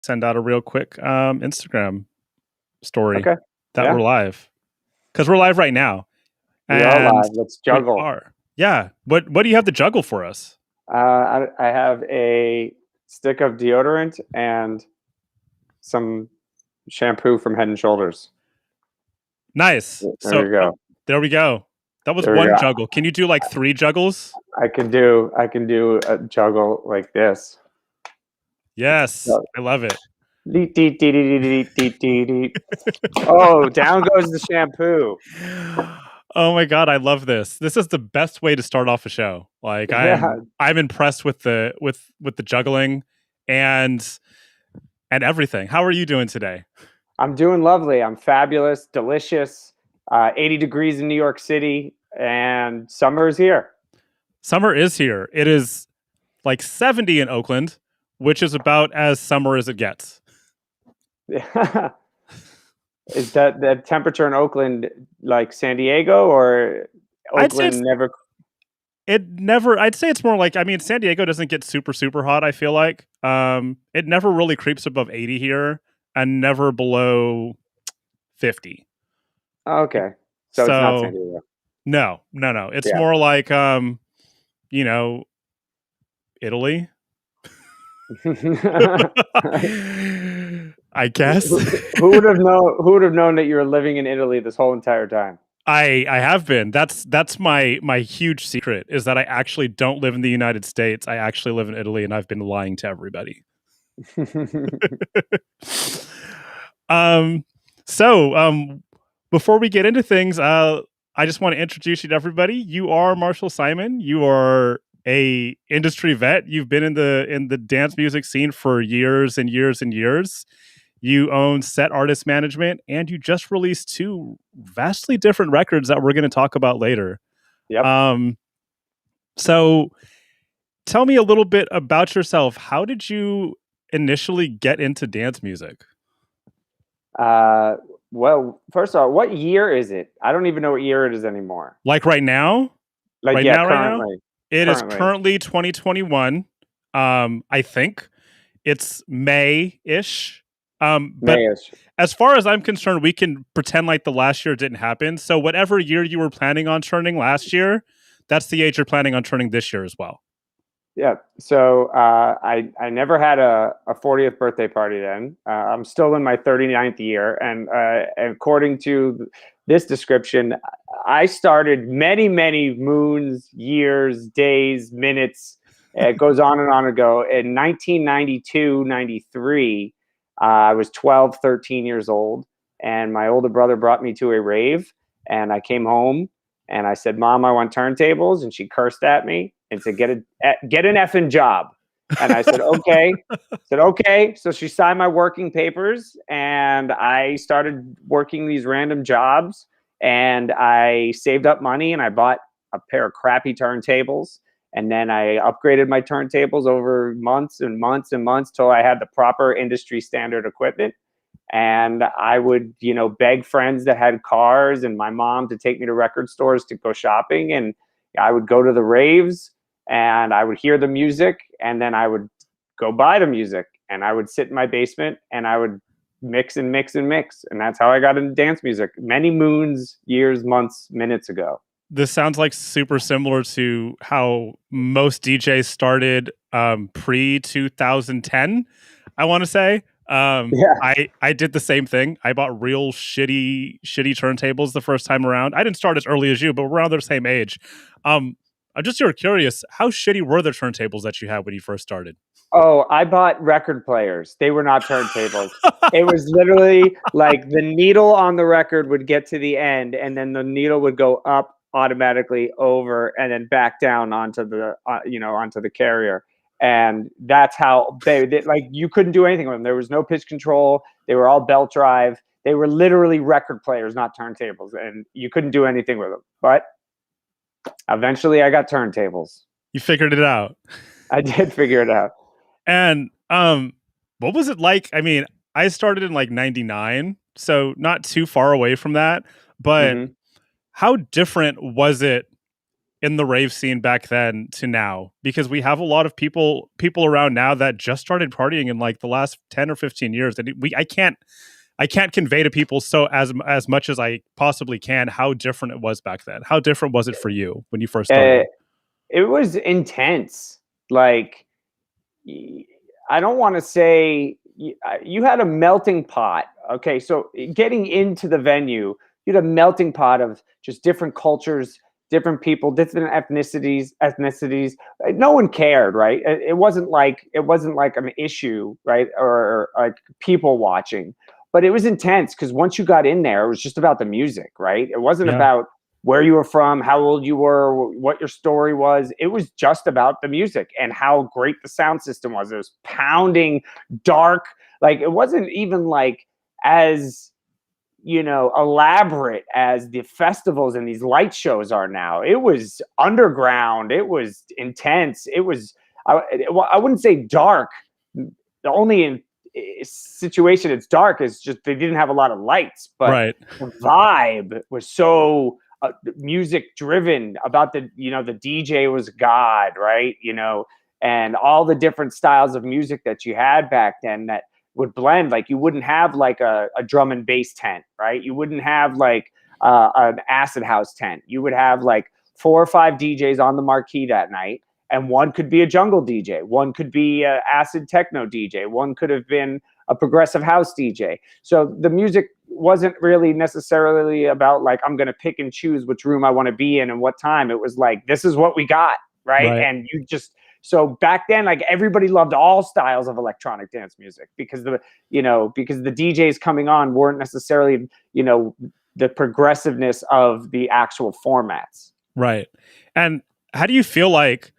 send out a real quick Instagram story Okay. that Yeah. we're live because we're live right now, We are and live. Let's we juggle. are. Yeah. What do you have to juggle for us? I have a stick of deodorant and some shampoo from Head and Shoulders. Nice. There So we go. there we go. That was There we one go. juggle. Can you do like 3 juggles? I can do a juggle like this. Yes, I love it. Deet, deet, deet, deet, deet, deet, deet, deet. Oh, down goes the shampoo. Oh my god, I love this. This is the best way to start off a show. Like Yeah, I'm impressed with the juggling and everything. How are you doing today? I'm doing lovely. I'm fabulous, delicious. 80 degrees in New York City, and summer is here. Summer is here. It is like 70 in Oakland, which is about as summer as it gets. Is that the temperature in Oakland like San Diego, or I'd say Oakland never? I'd say it's more like, I mean, San Diego doesn't get super hot, I feel like. It never really creeps above 80 here and never below 50. Okay, so it's not San So Diego. no. It's Yeah. more like you know, Italy. I guess. Who would have known? Who would have known that you were living in Italy this whole entire time? I have been. That's my huge secret, is that I actually don't live in the United States. I actually live in Italy, and I've been lying to everybody. So before we get into things, I just want to introduce you to everybody. You are Marshall Simon. You are a industry vet. You've been in the dance music scene for years and years and years. You own Set Artist Management, and you just released 2 vastly different records that we're going to talk about later. Yep. So tell me a little bit about yourself. How did you initially get into dance music? Well, first of all, what year is it? I don't even know what year it is anymore. Like right now? Like, Right yeah, now? currently. It is currently 2021. I think it's May-ish. But Mayish. as far as I'm concerned, we can pretend like the last year didn't happen. So whatever year you were planning on turning last year, that's the age you're planning on turning this year as well. Yeah. So I never had a 40th birthday party then. I'm still in my 39th year, and according to this description, I started many moons, years, days, minutes. It goes on and on ago. In 1992, 93, I was 12, 13 years old, and my older brother brought me to a rave, and I came home and I said, "Mom, I want turntables," and she cursed at me and said, "Get an effing job." And I said, "Okay." Said, "Okay." So she signed my working papers, and I started working these random jobs, and I saved up money, and I bought a pair of crappy turntables. And then I upgraded my turntables over months and months and months till I had the proper industry standard equipment. And I would, beg friends that had cars and my mom to take me to record stores to go shopping. And I would go to the raves and I would hear the music, and then I would go buy the music, and I would sit in my basement and I would mix and mix and mix. And that's how I got into dance music many moons, years, months, minutes ago. This sounds like super similar to how most DJs started pre 2010, I want to say. Yeah. I did the same thing. I bought real shitty turntables the first time around. I didn't start as early as you, but we're around the same age. I'm just curious, how shitty were the turntables that you had when you first started? Oh, I bought record players. They were not turntables. It was literally like the needle on the record would get to the end, and then the needle would go up automatically over and then back down onto the onto the carrier. And that's how they like, you couldn't do anything with them. There was no pitch control. They were all belt drive. They were literally record players, not turntables, and you couldn't do anything with them. But eventually I got turntables. You figured it out. I did figure it out. And what was it like? I mean, I started in like 99, so not too far away from that, but how different was it in the rave scene back then to now? Because we have a lot of people around now that just started partying in like the last 10 or 15 years, and I can't convey to people so as much as I possibly can how different it was back then. How different was it for you when you first started? It was intense. Like, I don't want to say you had a melting pot. Okay, so getting into the venue, you had a melting pot of just different cultures, different people, different ethnicities. No one cared, right? It wasn't like an issue, right, or like people watching. But it was intense because once you got in there, it was just about the music, right? It wasn't Yeah. about where you were from, how old you were, what your story was. It was just about the music and how great the sound system was. It was pounding, dark. Like, it wasn't even like as, elaborate as the festivals and these light shows are now. It was underground. It was intense. It was, I wouldn't say dark. The only situation it's dark is just they didn't have a lot of lights, but Right. the vibe was so music driven about the DJ was God, right? And all the different styles of music that you had back then that would blend. Like, you wouldn't have like a drum and bass tent, right? You wouldn't have like an acid house tent. You would have like 4 or 5 DJs on the marquee that night, and one could be a jungle DJ, one could be a acid techno DJ, one could have been a progressive house DJ. So the music wasn't really necessarily about like, I'm going to pick and choose which room I want to be in and what time. It was like, this is what we got, right? And so back then, like, everybody loved all styles of electronic dance music because the DJs coming on weren't necessarily, the progressiveness of the actual formats. Right. And how do you feel like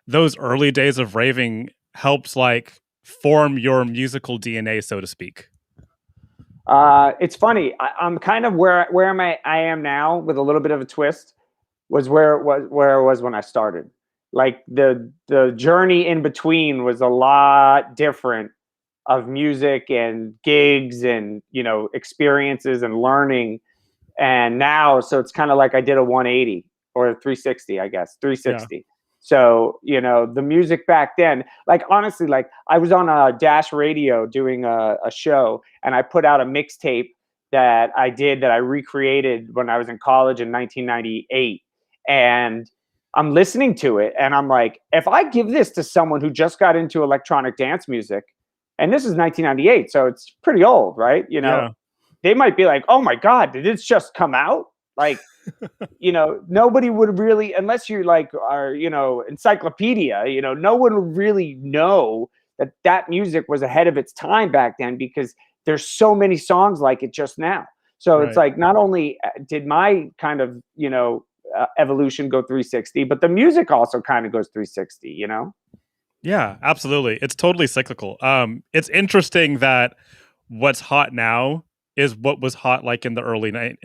those early days of raving helps like form your musical DNA, so to speak? It's funny. I'm kind of where I am now with a little bit of a twist was where it was when I started. Like, the journey in between was a lot different of music and gigs and, experiences and learning. And now, so it's kind of like I did a 180 or a 360, I guess, 360. Yeah. So, the music back then, like, honestly, like, I was on a Dash Radio doing a show, and I put out a mixtape that I recreated when I was in college in 1998. And I'm listening to it, and I'm like, if I give this to someone who just got into electronic dance music, and this is 1998, so it's pretty old, right? Yeah. They might be like, oh my God, did this just come out? Like, nobody would really, unless you like are, encyclopedia, no one would really know that music was ahead of its time back then, because there's so many songs like it just now. So It's like, not only did my kind of, evolution go 360, but the music also kind of goes 360, Yeah, absolutely. It's totally cyclical. It's interesting that what's hot now is what was hot like in the late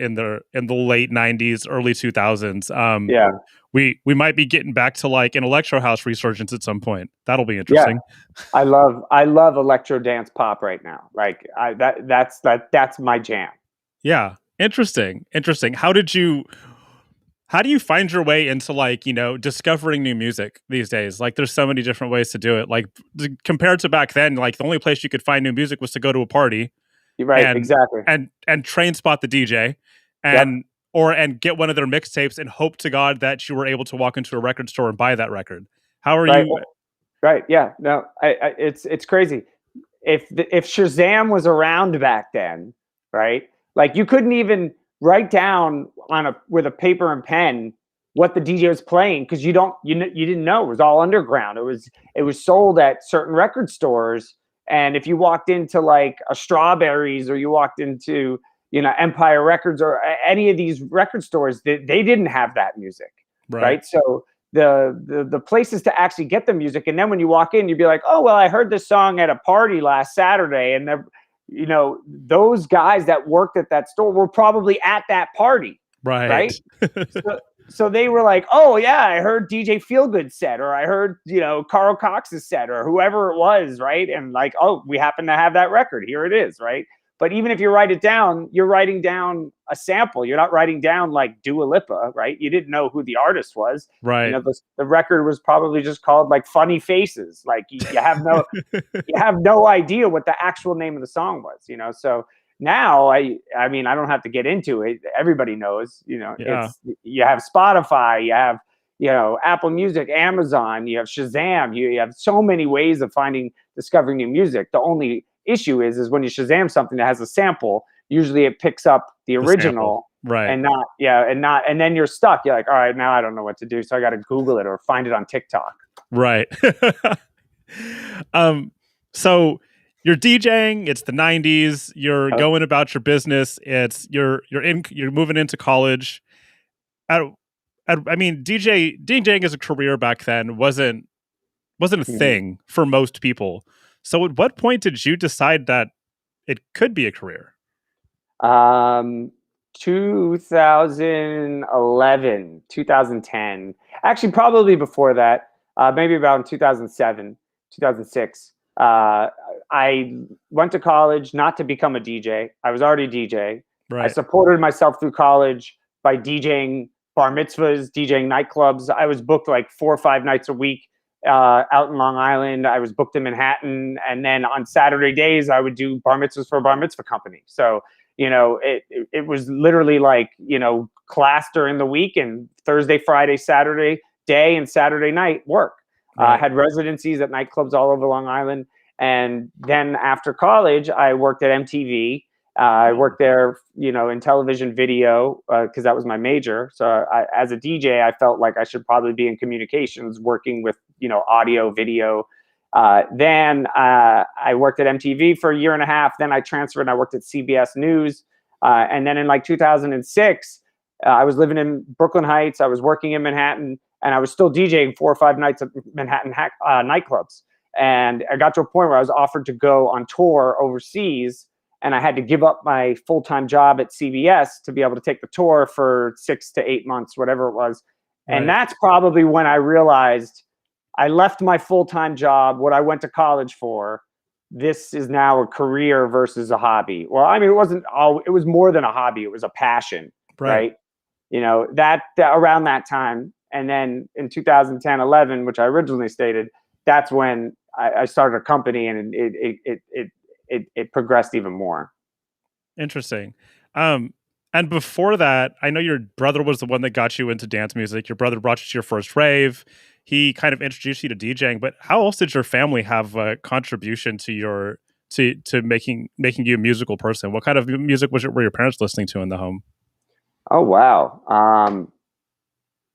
90s, early 2000s. Yeah. We might be getting back to like an electro house resurgence at some point. That'll be interesting. Yeah. I love electro dance pop right now. Like, that's my jam. Yeah. Interesting. How do you find your way into like, discovering new music these days? Like, there's so many different ways to do it. Like, compared to back then, like, the only place you could find new music was to go to a party. Right, exactly. And train spot the DJ and get one of their mixtapes and hope to God that you were able to walk into a record store and buy that record. How are you? Right. Yeah. No, it's crazy. If Shazam was around back then, right? Like, you couldn't even write down with a paper and pen what the DJ was playing, because you didn't know. It was all underground. It was sold at certain record stores. And if you walked into like a Strawberries, or you walked into, Empire Records or any of these record stores, they didn't have that music. Right. So the places to actually get the music. And then when you walk in, you'd be like, oh, well, I heard this song at a party last Saturday. And those guys that worked at that store were probably at that party. Right. So they were like, oh yeah, I heard DJ Feelgood set, or I heard, Carl Cox's set, or whoever it was. Right. And like, oh, we happen to have that record. Here it is. Right. But even if you write it down, you're writing down a sample. You're not writing down like Dua Lipa, right? You didn't know who the artist was. You Right. know, the record was probably just called like Funny Faces. Like you have no idea what the actual name of the song was, you know. So now I mean, I don't have to get into it. Everybody knows, you know, Yeah. it's, you have Spotify, you have, you know, Apple Music, Amazon, you have Shazam, you have so many ways of discovering new music. The only issue is when you Shazam something that has a sample, usually it picks up the The sample. original Right. and not, yeah, and then you're stuck. You're like, all right, now I don't know what to do. So I got to Google it or find it on TikTok. Right. um, so you're DJing, it's the 90s, you're going about your business, you're moving into college. I mean, DJing as a career back then wasn't a thing for most people. So at what point did you decide that it could be a career? 2011, 2010. Actually, probably before that. Maybe about 2007, 2006. I went to college not to become a DJ. I was already a DJ. I Right. supported myself through college by DJing bar mitzvahs, DJing nightclubs. I was booked like 4 or 5 nights a week out in Long Island. I was booked in Manhattan. And then on Saturday days, I would do bar mitzvahs for a bar mitzvah company. So, you know, it was literally like, you know, class during the week and Thursday, Friday, Saturday day and Saturday night work. Right. I had residencies at nightclubs all over Long Island. And then after college, I worked at MTV. I worked there, you know, in television video because that was my major. So as a DJ, I felt like I should probably be in communications, working with, you know, audio, video. Then I worked at MTV for a year and a half. Then I transferred and I worked at CBS News. And then in like 2006, I was living in Brooklyn Heights. I was working in Manhattan, and I was still DJing 4 or 5 nights at Manhattan nightclubs. And I got to a point where I was offered to go on tour overseas, and I had to give up my full-time job at CBS to be able to take the tour for 6 to 8 months, whatever it was. Right. And that's probably when I realized I left my full-time job, what I went to college for. This is now a career versus a hobby. Well, I mean, it was more than a hobby. It was a passion, right? You know, that around that time. And then in 2010, 11, which I originally stated, that's when I started a company, and it progressed even more. Interesting. And before that, I know your brother was the one that got you into dance music. Your brother brought you to your first rave. He kind of introduced you to DJing. But how else did your family have a contribution to to making you a musical person? What kind of music were your parents listening to in the home? Oh wow,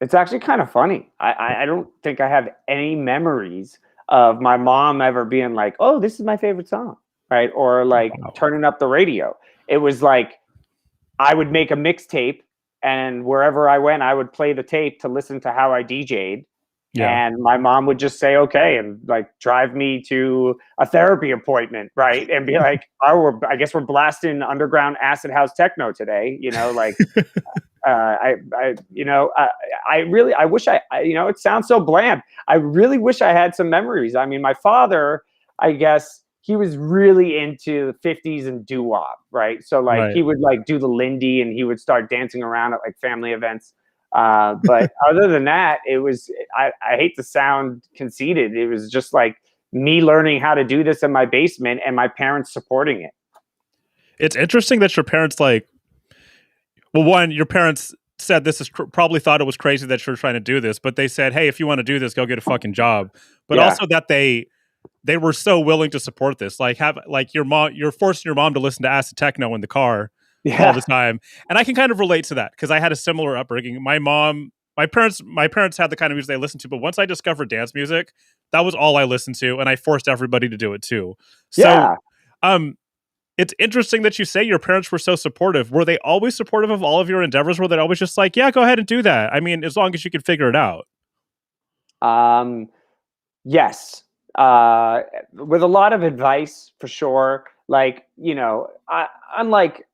it's actually kind of funny. I don't think I have any memories of my mom ever being like, "Oh, this is my favorite song," right? Or like turning up the radio. It was like I would make a mixtape, and wherever I went, I would play the tape to listen to how I DJ'd. Yeah. And my mom would just say, okay, and like drive me to a therapy appointment, right? And be like, oh, I guess we're blasting underground acid house techno today, you know, like, I wish you know, it sounds so bland. I really wish I had some memories. I mean, my father, I guess, he was really into the 50s and doo-wop, right? So like he would like do the Lindy, and he would start dancing around at like family events. But other than that, it was, I hate to sound conceited. It was just like me learning how to do this in my basement and my parents supporting it. It's interesting that your parents your parents said this is probably thought it was crazy that you're trying to do this, but they said, hey, if you want to do this, go get a fucking job. But also that they were so willing to support this. Like you're forcing your mom to listen to acid techno in the car all the time. And I can kind of relate to that because I had a similar upbringing. My parents had the kind of music they listened to, but once I discovered dance music, that was all I listened to, and I forced everybody to do it too. So it's interesting that you say your parents were so supportive. Were they always supportive of all of your endeavors? Were they always just like, yeah, go ahead and do that? I mean, as long as you can figure it out. Yes. With a lot of advice for sure. Like, you know, unlike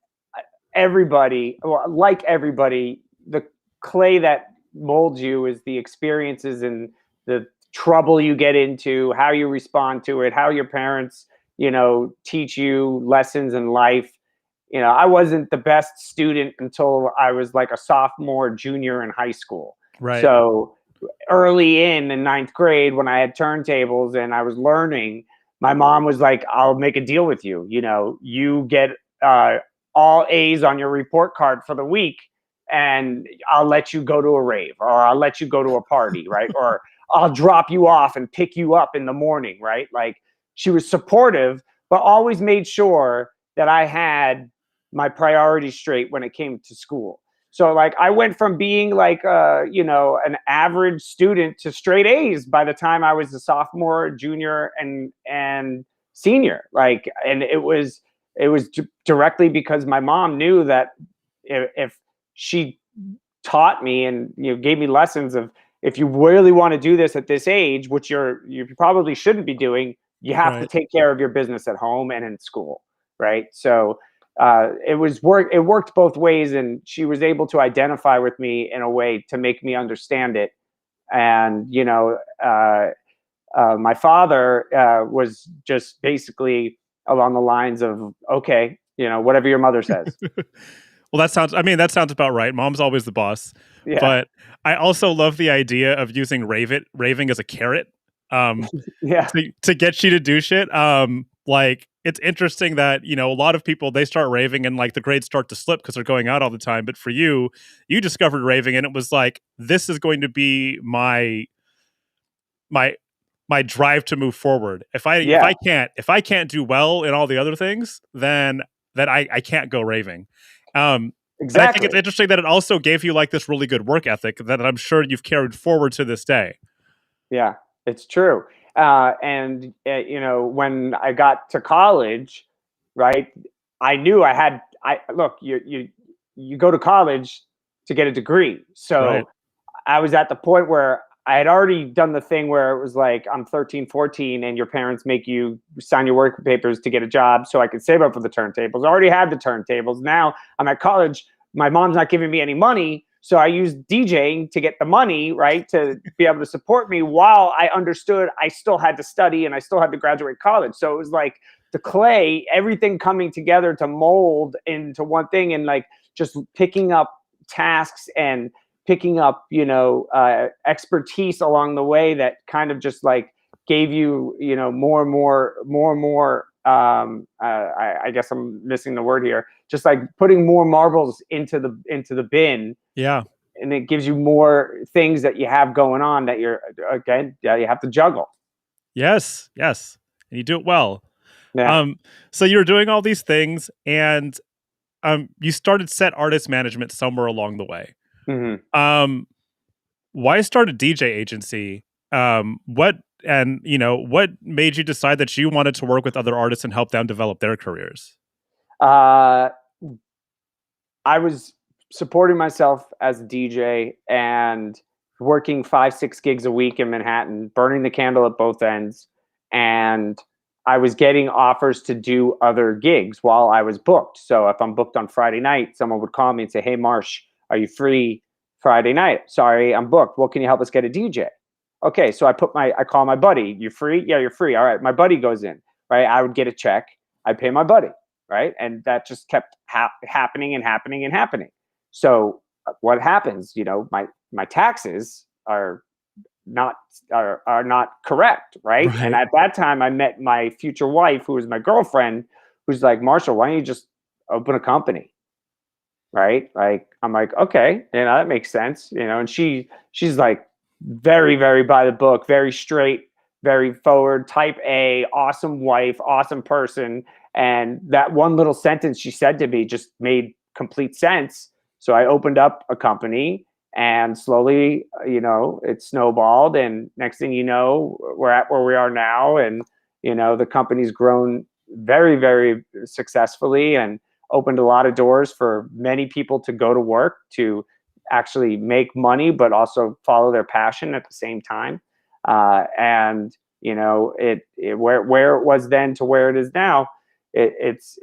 everybody, or like everybody, the clay that molds you is the experiences and the trouble you get into, how you respond to it, how your parents, you know, teach you lessons in life. I wasn't the best student until I was like a sophomore, junior in high school. Right. So early in ninth grade, when I had turntables and I was learning, my mom was like, "I'll make a deal with you. You get uh, all A's on your report card for the week, and I'll let you go to a rave, or I'll let you go to a party, right? Or I'll drop you off and pick you up in the morning, right?" Like, she was supportive, but always made sure that I had my priorities straight when it came to school. So like I went from being like an average student to straight A's by the time I was a sophomore, junior, and senior. Like, and it was directly because my mom knew that if she taught me and gave me lessons of, if you really want to do this at this age, which you probably shouldn't be doing, you have to Right. take care of your business at home and in school, right? So it worked both ways, and she was able to identify with me in a way to make me understand it. And my father was just basically along the lines of, okay, whatever your mother says. Well, that sounds about right. Mom's always the boss. Yeah. But I also love the idea of using raving as a carrot. Um, Yeah. to get you to do shit. Like, it's interesting that, a lot of people, they start raving and like the grades start to slip because they're going out all the time. But for you discovered raving and it was like, this is going to be my my drive to move forward. Yeah. If I can't do well in all the other things, then I can't go raving. And I think it's Exactly. interesting that it also gave you like this really good work ethic that I'm sure you've carried forward to this day. Yeah, it's true. And when I got to college, right, I knew I had. I look, you go to college to get a degree, Right. so I was at the point where I had already done the thing where it was like, I'm 13, 14, and your parents make you sign your work papers to get a job so I could save up for the turntables. I already had the turntables. Now I'm at college. My mom's not giving me any money. So I used DJing to get the money, right, to be able to support me, while I understood I still had to study and I still had to graduate college. So it was like the clay, everything coming together to mold into one thing, and like just picking up tasks and picking up expertise along the way that kind of just like gave you more and more. I guess I'm missing the word here, just like putting more marbles into the bin, Yeah. and it gives you more things that you have going on that you're, again, yeah, you have to juggle. Yes. Yes. And you do it well. Yeah. Um, so you're doing all these things and you started Set Artist Management somewhere along the way. Hmm. Um, why start a DJ agency? What made you decide that you wanted to work with other artists and help them develop their careers? uh I was supporting myself as a DJ and working 5, 6 gigs a week in Manhattan, burning the candle at both ends. And I was getting offers to do other gigs while I was booked. So if I'm booked on Friday night, someone would call me and say, "Hey, Marsh, are you free Friday night?" "Sorry, I'm booked." "Well, can you help us get a DJ?" "Okay." So I call my buddy. "You free?" "Yeah, you're free." All right. My buddy goes in, right? I would get a check. I'd pay my buddy, right? And that just kept happening and happening and happening. So what happens? My taxes not are not correct, right? And Right. at that time, I met my future wife, who was my girlfriend, who's like, "Marshall, why don't you just open a company?" Right? Like, I'm like, "Okay, that makes sense." And she's like very, very by the book, very straight, very forward, type A, awesome wife, awesome person. And that one little sentence she said to me just made complete sense. So I opened up a company, and slowly, it snowballed. And next thing you know, we're at where we are now. And, the company's grown very, very successfully, and opened a lot of doors for many people to go to work, to actually make money, but also follow their passion at the same time. And where it was then to where it is now, it's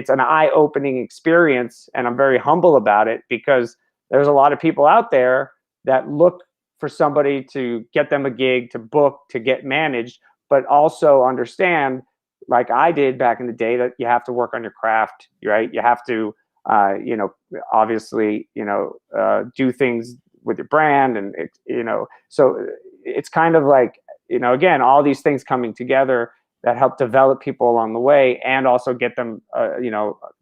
an eye opening experience, and I'm very humble about it, because there's a lot of people out there that look for somebody to get them a gig, to book, to get managed, but also understand like I did back in the day, that you have to work on your craft, right? You have to, obviously, do things with your brand, and so it's kind of like, again, all these things coming together that help develop people along the way, and also get them,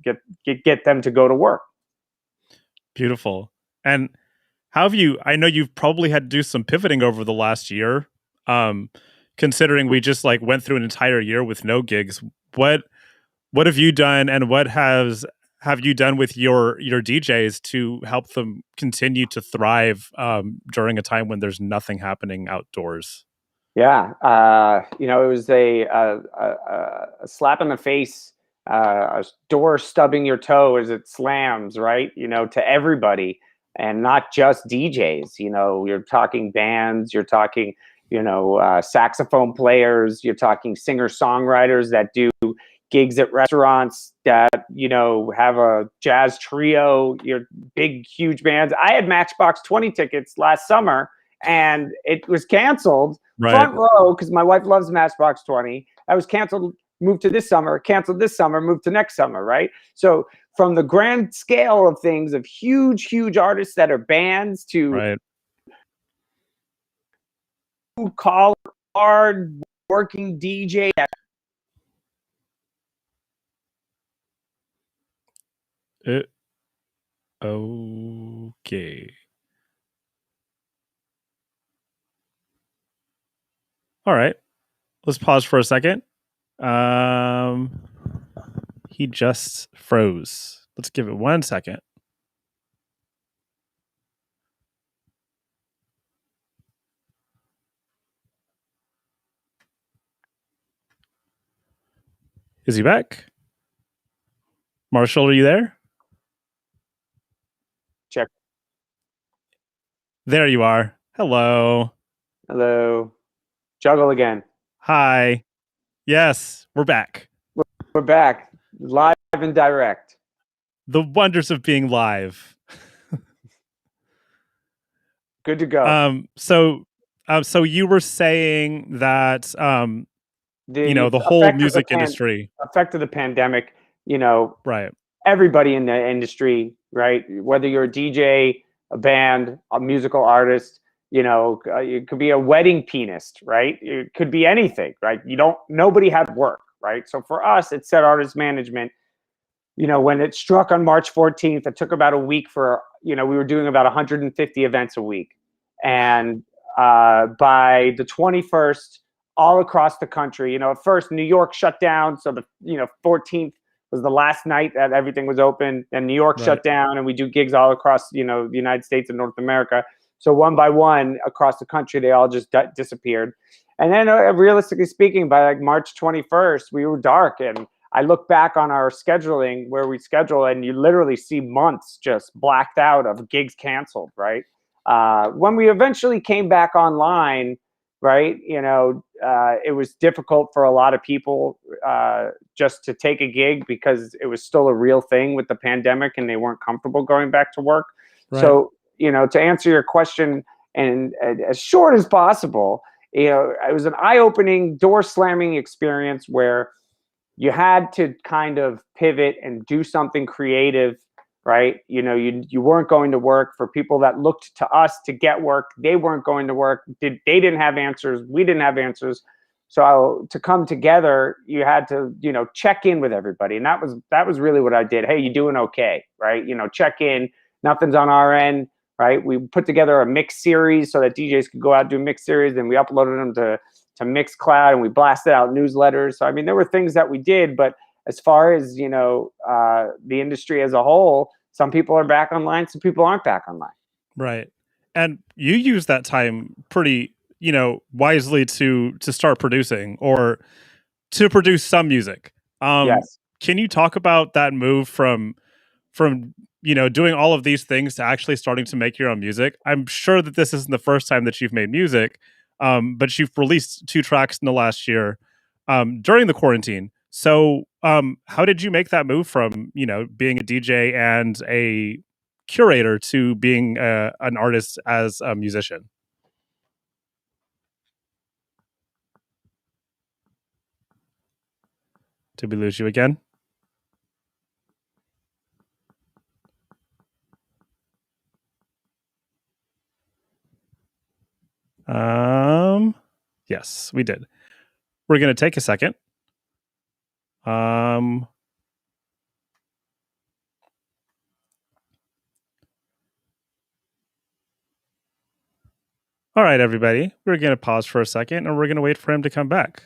get them to go to work. Beautiful. And how have you? I know you've probably had to do some pivoting over the last year. Um, Considering we just like went through an entire year with no gigs, what have you done, and what have you done with your DJs to help them continue to thrive during a time when there's nothing happening outdoors? Yeah, it was a slap in the face, a door stubbing your toe as it slams, right? To everybody, and not just DJs. You're talking bands, you're talking, saxophone players, you're talking singer songwriters that do gigs at restaurants, that have a jazz trio, your big huge bands. I had Matchbox 20 tickets last summer, and it was canceled Right. front row because my wife loves Matchbox 20. I was canceled, moved to this summer, canceled this summer, moved to next summer, right? So from the grand scale of things, of huge artists that are bands, to Right. call hard working DJ. Okay. All right. Let's pause for a second. Um, he just froze. Let's give it 1 second. Is he back? Marshall, are you there? Check. There you are. Hello. Hello. Juggle again. Hi. Yes, we're back. We're back, live and direct. The wonders of being live. Good to go. So you were saying that The the whole music industry. effect of the pandemic, Right. everybody in the industry, right? Whether you're a DJ, a band, a musical artist, it could be a wedding pianist, right? It could be anything, right? Nobody had work, right? So for us, it Set Artist Management, when it struck on March 14th, it took about a week for, we were doing about 150 events a week. And by the 21st, all across the country, at first New York shut down. So the, 14th was the last night that everything was open, and New York shut down, and we do gigs all across, the United States and North America. So one by one across the country, they all just disappeared. And then realistically speaking, by like March 21st, we were dark. And I look back on our scheduling where we schedule, and you literally see months just blacked out of gigs canceled, right? When we eventually came back online, right, it was difficult for a lot of people just to take a gig, because it was still a real thing with the pandemic, and they weren't comfortable going back to work. Right. So, to answer your question, and as short as possible, it was an eye-opening, door-slamming experience where you had to kind of pivot and do something creative, right? You weren't going to work. For people that looked to us to get work, they weren't going to work. They didn't have answers. We didn't have answers. So to come together, you had to, check in with everybody. And that was really what I did. Hey, you doing okay? Right? Check in. Nothing's on our end, right? We put together a mix series so that DJs could go out and do mix series, and we uploaded them to Mixcloud, and we blasted out newsletters. So, I mean, there were things that we did, but as far as, the industry as a whole, some people are back online, some people aren't back online. Right. And you use that time pretty, wisely to start producing, or to produce some music. Yes. Can you talk about that move from doing all of these things to actually starting to make your own music? I'm sure that this isn't the first time that you've made music, but you've released 2 tracks in the last year during the quarantine. So how did you make that move from, being a DJ and a curator to being an artist as a musician? Did we lose you again? Yes, we did. We're going to take a second. All right, everybody. We're going to pause for a second and we're going to wait for him to come back.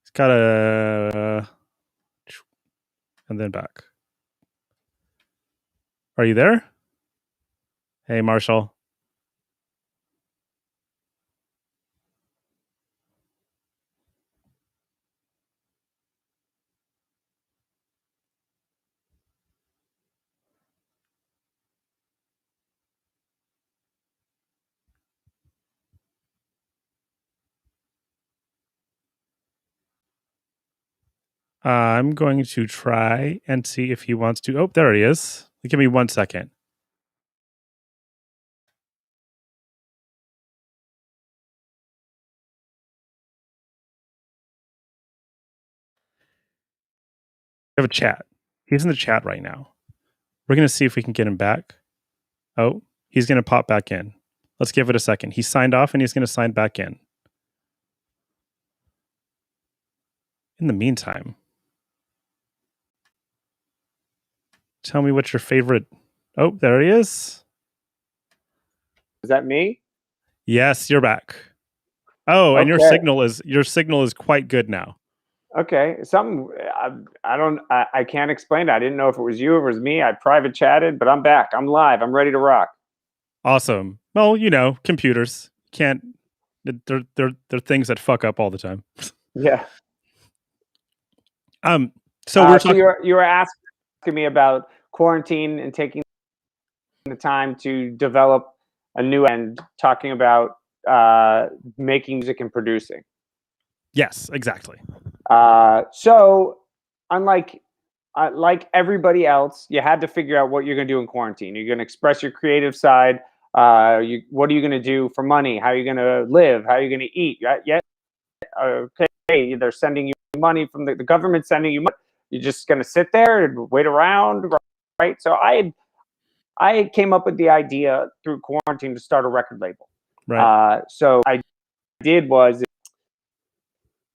He's got a... and then back. Are you there? Hey, Marshall. I'm going to try and see if he wants to. Oh, there he is. Give me 1 second. We have a chat. He's in the chat right now. We're going to see if we can get him back. Oh, he's going to pop back in. Let's give it a second. He signed off and he's going to sign back in. In the meantime, tell me what your favorite... Oh, there he is. Is that me? Yes, you're back. Oh, and your signal is quite good now. Okay, something I can't explain it. I didn't know if it was you or it was me. I private chatted, but I'm back. I'm live. I'm ready to rock. Awesome. Well, computers can't. They're things that fuck up all the time. Yeah. So we're talking. You were asking me about quarantine and taking the time to develop a new and talking about making music and producing. Yes, exactly. So unlike like everybody else, you had to figure out what you're going to do in quarantine. You're going to express your creative side. What are you going to do for money? How are you going to live? How are you going to eat? Okay, they're sending you money from the government, sending you money. You're just going to sit there and wait around, right? So I came up with the idea through quarantine to start a record label. Right. So I did was,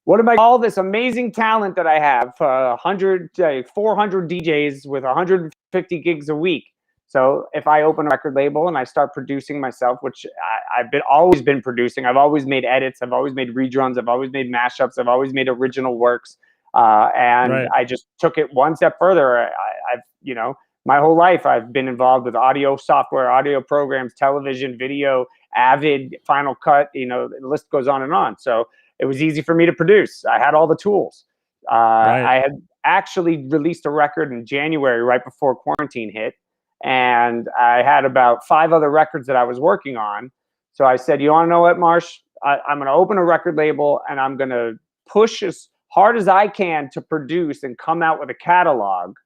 what am I all this amazing talent that I have? 400 DJs with 150 gigs a week. So if I open a record label and I start producing myself, which I've always been producing, I've always made edits, I've always made reruns, I've always made mashups, I've always made original works, and right. I just took it one step further. I've my whole life I've been involved with audio software, audio programs, television, video, Avid, Final Cut. The list goes on and on. So it was easy for me to produce. I had all the tools. Right. I had actually released a record in January, right before quarantine hit. And I had about 5 other records that I was working on. So I said, you want to know what, Marsh? I'm going to open a record label and I'm going to push as hard as I can to produce and come out with a catalog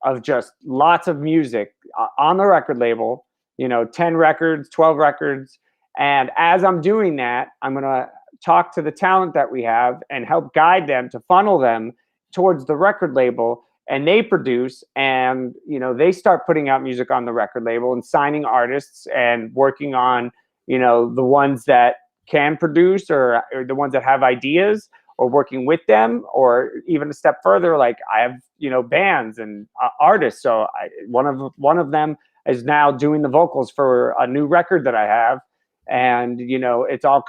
of just lots of music on the record label, 10 records, 12 records. And as I'm doing that, I'm going to talk to the talent that we have and help guide them to funnel them towards the record label. And they produce and, they start putting out music on the record label and signing artists and working on, the ones that can produce or the ones that have ideas, or working with them, or even a step further, like I have, bands and artists. So one of them is now doing the vocals for a new record that I have. And, it's all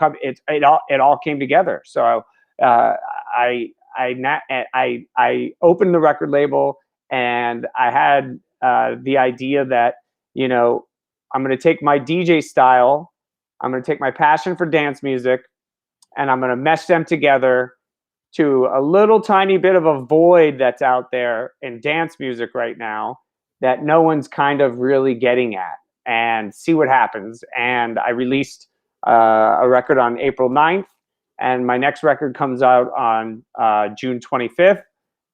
it all came together. So I opened the record label and I had the idea that, I'm going to take my DJ style, I'm going to take my passion for dance music, and I'm going to mesh them together to a little tiny bit of a void that's out there in dance music right now that no one's kind of really getting at, and see what happens. And I released a record on April 9th, and my next record comes out on June 25th.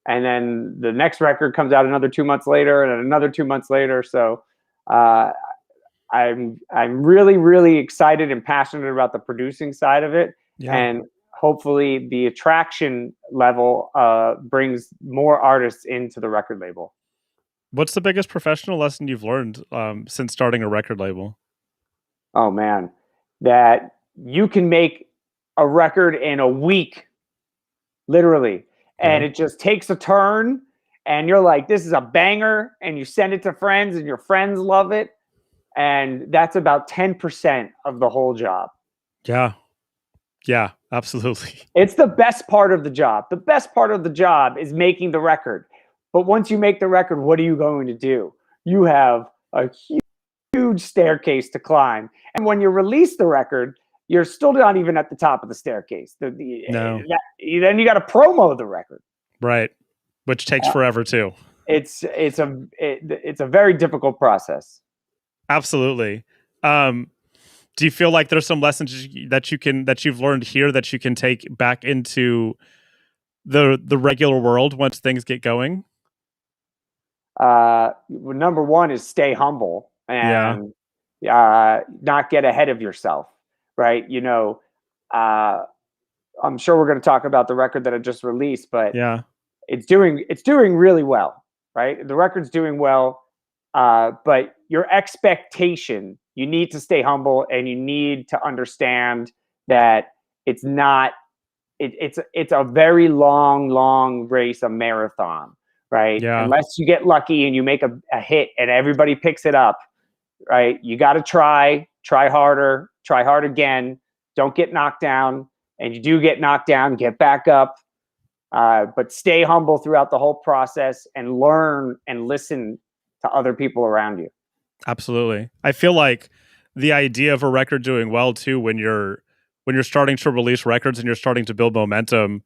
And then the next record comes out another 2 months later, and another 2 months later. So I'm really, really excited and passionate about the producing side of it. Yeah. And hopefully the attraction level brings more artists into the record label. What's the biggest professional lesson you've learned since starting a record label? Oh man, that you can make a record in a week, literally, and Yeah. it just takes a turn, and you're like, this is a banger, and you send it to friends, and your friends love it, and that's about 10% of the whole job. Yeah. Yeah, absolutely. It's the best part of the job. The best part of the job is making the record. But once you make the record, what are you going to do? You have a huge staircase to climb. And when you release the record, you're still not even at the top of the staircase. No. Then you got to promo the record. Right. Which takes forever too. It's a very difficult process. Absolutely. Do you feel like there's some lessons that you've learned here that you can take back into the regular world once things get going? Number one is stay humble Yeah. and not get ahead of yourself, right? I'm sure we're going to talk about the record that I just released, but Yeah. it's doing really well, right? The record's doing well, but your expectation, you need to stay humble and you need to understand that it's not. It's a very long race, a marathon, right? Yeah. Unless you get lucky and you make a hit and everybody picks it up, right? You got to try harder, try hard again. Don't get knocked down. And you do get knocked down, get back up. But stay humble throughout the whole process and learn and listen to other people around you. Absolutely. I feel like the idea of a record doing well too, when you're starting to release records and you're starting to build momentum,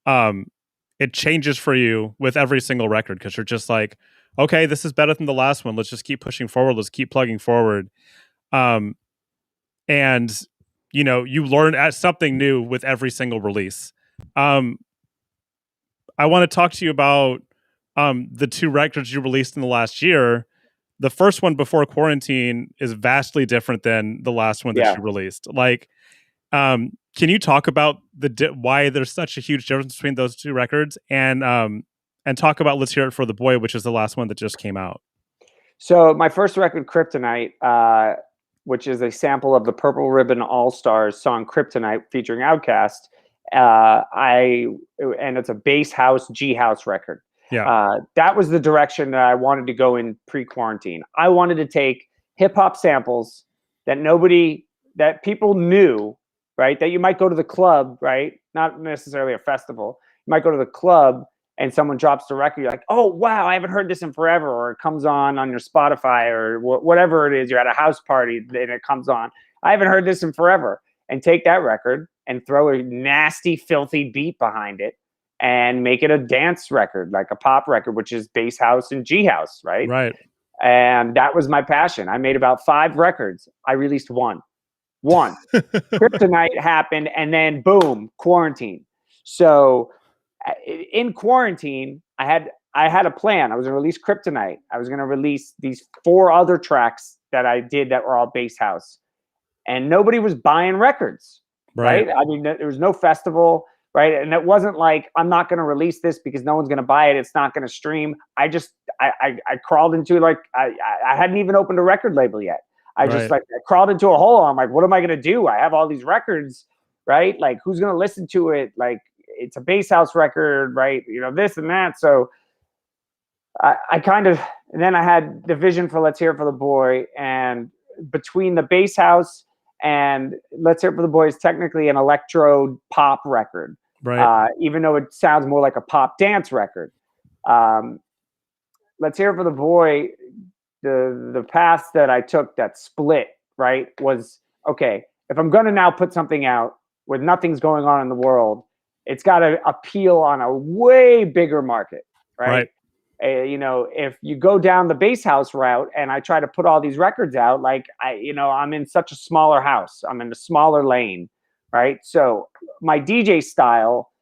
it changes for you with every single record because you're just like, okay, this is better than the last one. Let's just keep pushing forward. Let's keep plugging forward. And you learn something new with every single release. I want to talk to you about the 2 records you released in the last year. The first one, Before Quarantine, is vastly different than the last one that you released. Like, can you talk about why there's such a huge difference between those 2 records, and talk about Let's Hear It for the Boy, which is the last one that just came out? So my first record, Kryptonite, which is a sample of the Purple Ribbon All-Stars song Kryptonite featuring Outkast, and it's a bass house, G house record. Yeah. That was the direction that I wanted to go in pre-quarantine. I wanted to take hip hop samples that people knew, right? That you might go to the club, right? Not necessarily a festival. You might go to the club and someone drops the record. You're like, oh, wow, I haven't heard this in forever. Or it comes on your Spotify or whatever it is. You're at a house party and it comes on. I haven't heard this in forever. And take that record and throw a nasty, filthy beat behind it and make it a dance record, like a pop record, which is bass house and G house, right? Right. And that was my passion. I made about 5 records. I released one. Kryptonite happened, and then boom, quarantine. So in quarantine, I had a plan. I was going to release Kryptonite. I was going to release these 4 other tracks that I did that were all bass house, and nobody was buying records. Right? I mean, there was no festival. Right. And it wasn't like, I'm not going to release this because no one's going to buy it. It's not going to stream. I crawled into I hadn't even opened a record label yet. I crawled into a hole. I'm like, what am I going to do? I have all these records, right? Like, who's going to listen to it? Like, it's a bass house record, right? This and that. So and then I had the vision for Let's Hear It for the Boy. And between the bass house and Let's Hear It for the Boy is technically an electro pop record, right? Even though it sounds more like a pop dance record. Let's Hear It for the Boy, the path that I took that split, right, was, okay, if I'm going to now put something out where nothing's going on in the world, it's got to appeal on a way bigger market, right? If you go down the bass house route and I try to put all these records out, like I'm in such a smaller house, I'm in a smaller lane, right? So my DJ style,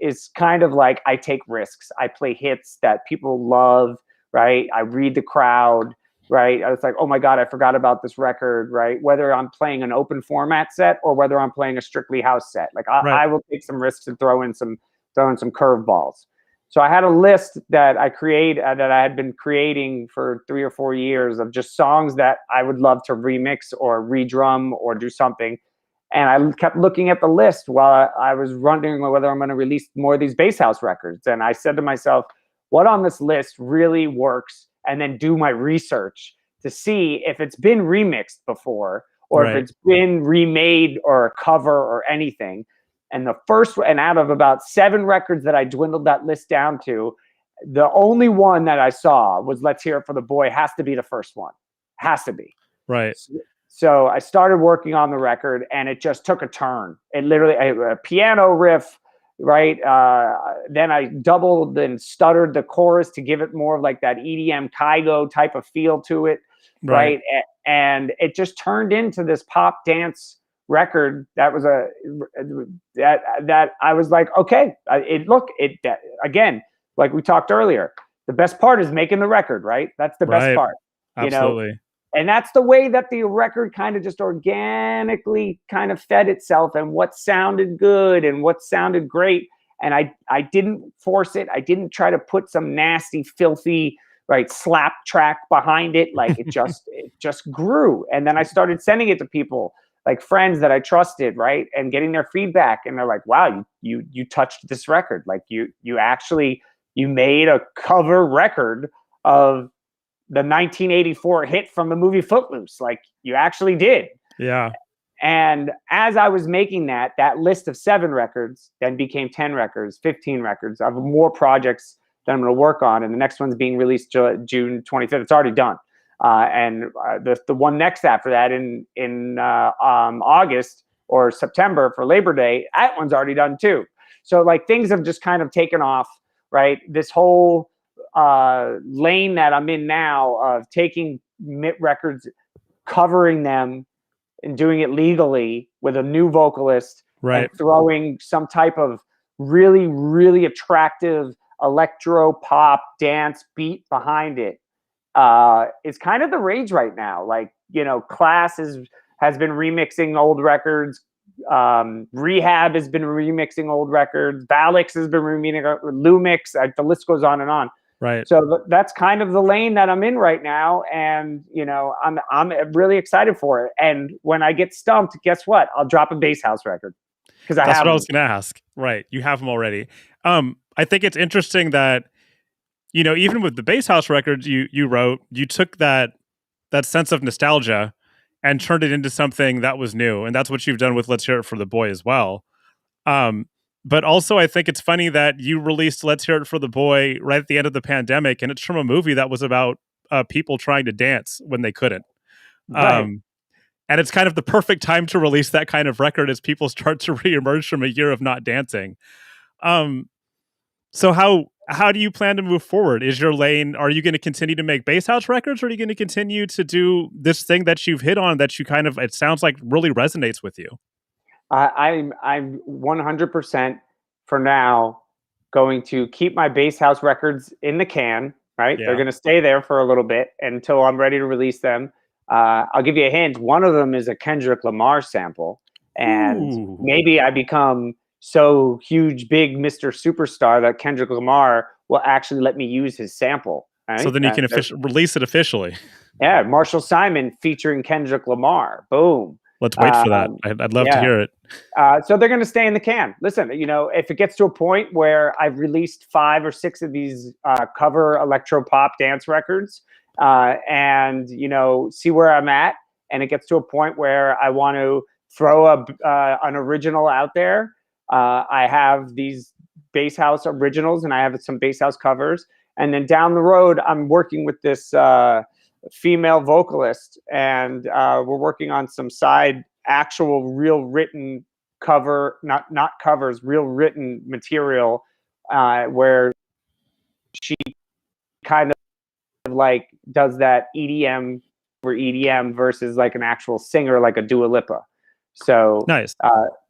is kind of like, I take risks. I play hits that people love, right? I read the crowd. right? I was like, oh my God, I forgot about this record, right? Whether I'm playing an open format set or whether I'm playing a strictly house set, like Right. I will take some risks and throw in some curveballs. So I had a list that that I had been creating for 3 or 4 years of just songs that I would love to remix or redrum or do something. And I kept looking at the list while I was wondering whether I'm going to release more of these bass house records. And I said to myself, what on this list really works? And then do my research to see if it's been remixed before or if Right. it's been remade or a cover or anything. And out of about 7 records that I dwindled that list down to, the only one that I saw was "Let's Hear It for the Boy." Has to be the first one. Has to be. Right. So I started working on the record, and it just took a turn. It literally a piano riff, right? Then I doubled and stuttered the chorus to give it more of like that EDM Kygo type of feel to it, right? And it just turned into this pop dance record that was that I was like, okay, again, like we talked earlier, the best part is making the record, right? That's the best part. Absolutely. And that's the way that the record kind of just organically kind of fed itself, and what sounded good and what sounded great. And I didn't force it. I didn't try to put some nasty, filthy, right, slap track behind it. Like it just grew. And then I started sending it to people, like friends that I trusted, right, and getting their feedback. And they're like, wow, you touched this record. Like you made a cover record of the 1984 hit from the movie Footloose. Like you actually did. Yeah. And as I was making that list of 7 records then became 10 records, 15 records. I have more projects that I'm going to work on, and the next one's being released June 25th. It's already done. And the one next after that in August or September for Labor Day, that one's already done too. So like things have just kind of taken off, right? This whole lane that I'm in now of taking records, covering them, and doing it legally with a new vocalist, right, and throwing some type of really, really attractive electro pop dance beat behind it. It's kind of the rage right now. Like, Class has been remixing old records. Rehab has been remixing old records. Valix has been remixing Lumix. The list goes on and on. Right. So that's kind of the lane that I'm in right now, and I'm really excited for it. And when I get stumped, guess what? I'll drop a bass house record because that's what I was going to ask. Right, you have them already. I think it's interesting that even with the bass house records you wrote, you took that sense of nostalgia and turned it into something that was new, and that's what you've done with Let's Hear It for the Boy as well. But also, I think it's funny that you released Let's Hear It for the Boy right at the end of the pandemic, and it's from a movie that was about people trying to dance when they couldn't. Right. And it's kind of the perfect time to release that kind of record as people start to reemerge from a year of not dancing. So how do you plan to move forward? Is your lane, are you going to continue to make bass house records, or are you going to continue to do this thing that you've hit on that it sounds like really resonates with you? I'm 100% for now going to keep my bass house records in the can, right? Yeah. They're going to stay there for a little bit until I'm ready to release them. I'll give you a hint. One of them is a Kendrick Lamar sample. And maybe I become so huge, big Mr. Superstar that Kendrick Lamar will actually let me use his sample. Right? So then you can release it officially. Yeah, Marshall Simon featuring Kendrick Lamar. Boom. Let's wait for that. I'd love to hear it. So they're going to stay in the can. Listen, if it gets to a point where I've released 5 or 6 of these cover electro pop dance records, and see where I'm at, and it gets to a point where I want to throw an original out there, I have these bass house originals and I have some bass house covers, and then down the road I'm working with this female vocalist, and we're working on some side actual real written cover, not covers, real written material, where she kind of like does that EDM or EDM versus like an actual singer, like a Dua Lipa. So nice.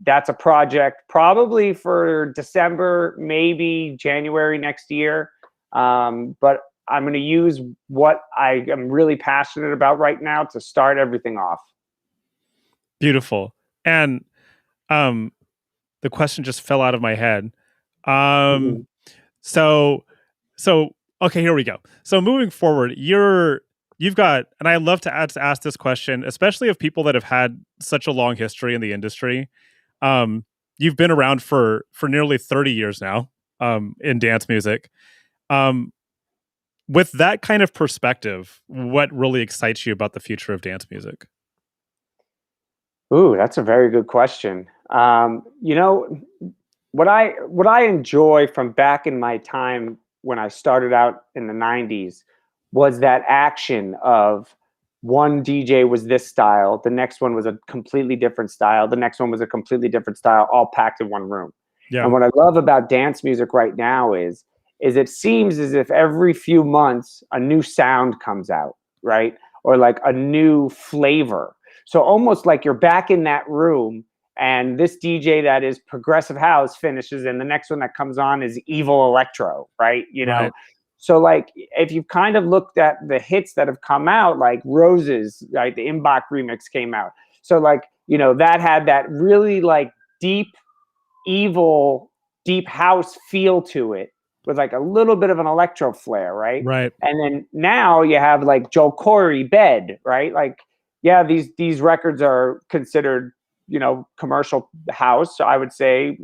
That's a project probably for December, maybe January next year. But I'm going to use what I am really passionate about right now to start everything off. Beautiful. And the question just fell out of my head. Mm-hmm. So okay, here we go. So moving forward, you've got, and I love to ask this question, especially of people that have had such a long history in the industry. You've been around for nearly 30 years now, in dance music. With that kind of perspective, what really excites you about the future of dance music? Ooh, that's a very good question. You know, what I enjoy from back in my time when I started out in the 90s was that action of one DJ was this style, the next one was a completely different style, the next one was a completely different style, all packed in one room. Yeah. And what I love about dance music right now is it seems as if every few months a new sound comes out, right? Or like a new flavor. So almost like you're back in that room and this DJ that is progressive house finishes and the next one that comes on is evil electro, right? You know. Right. So like if you've kind of looked at the hits that have come out, like Roses, right? The Imbach remix came out. So like, you know, that had that really like deep, evil, deep house feel to it with like a little bit of an electro flair, right? Right. And then now you have like Joe Corey Bed, right? Like, yeah, these records are considered, you know, commercial house. So I would say,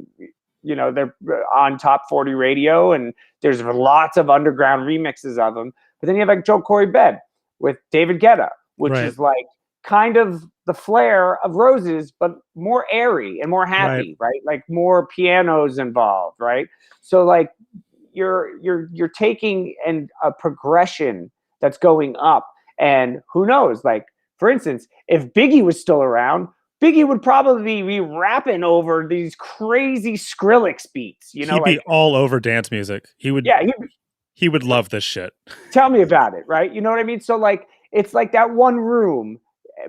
you know, they're on top 40 radio and there's lots of underground remixes of them. But then you have like Joe Corey Bed with David Guetta, which Right. is like kind of the flair of Roses, but more airy and more happy, right? Like more pianos involved, right? So like you're taking a progression that's going up, and who knows? Like for instance, if Biggie was still around, Biggie would probably be rapping over these crazy Skrillex beats, you know, He'd be like all over dance music. yeah, He would love this shit. tell me about it, right? You know what I mean? So like it's like that one room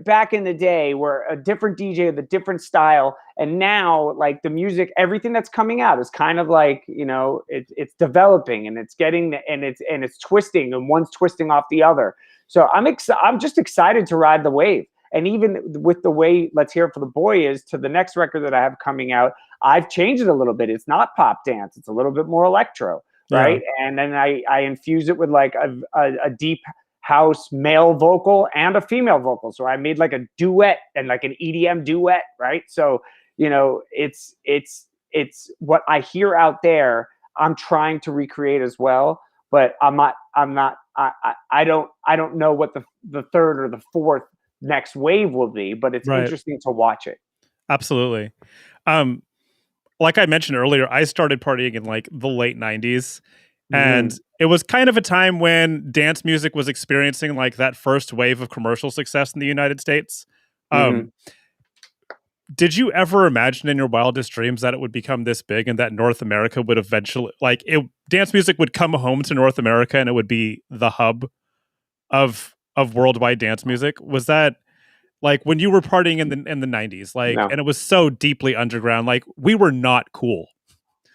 back in the day where a different DJ with a different style, and now like the music, everything that's coming out is kind of like, you know, it's developing and it's getting and it's twisting and one's twisting off the other. So I'm just excited to ride the wave. And even with the way Let's Hear It for the Boy is to the next record that I have coming out, I've changed it a little bit. It's not pop dance. It's a little bit more electro, right? Yeah. And then I infuse it with like a deep house male vocal and a female vocal. So I made like a duet and like an EDM duet, right? So, you know, it's what I hear out there, I'm trying to recreate as well, but I don't know what the third or the fourth next wave will be, but it's Right. interesting to watch it. Absolutely. Like I mentioned earlier, I started partying in like the late 90s. And it was kind of a time when dance music was experiencing like that first wave of commercial success in the United States. Did you ever imagine in your wildest dreams that it would become this big and that North America would eventually, like, dance music would come home to North America and it would be the hub of worldwide dance music? Was that like when you were partying in the 90s, like, No. and it was so deeply underground, like we were not cool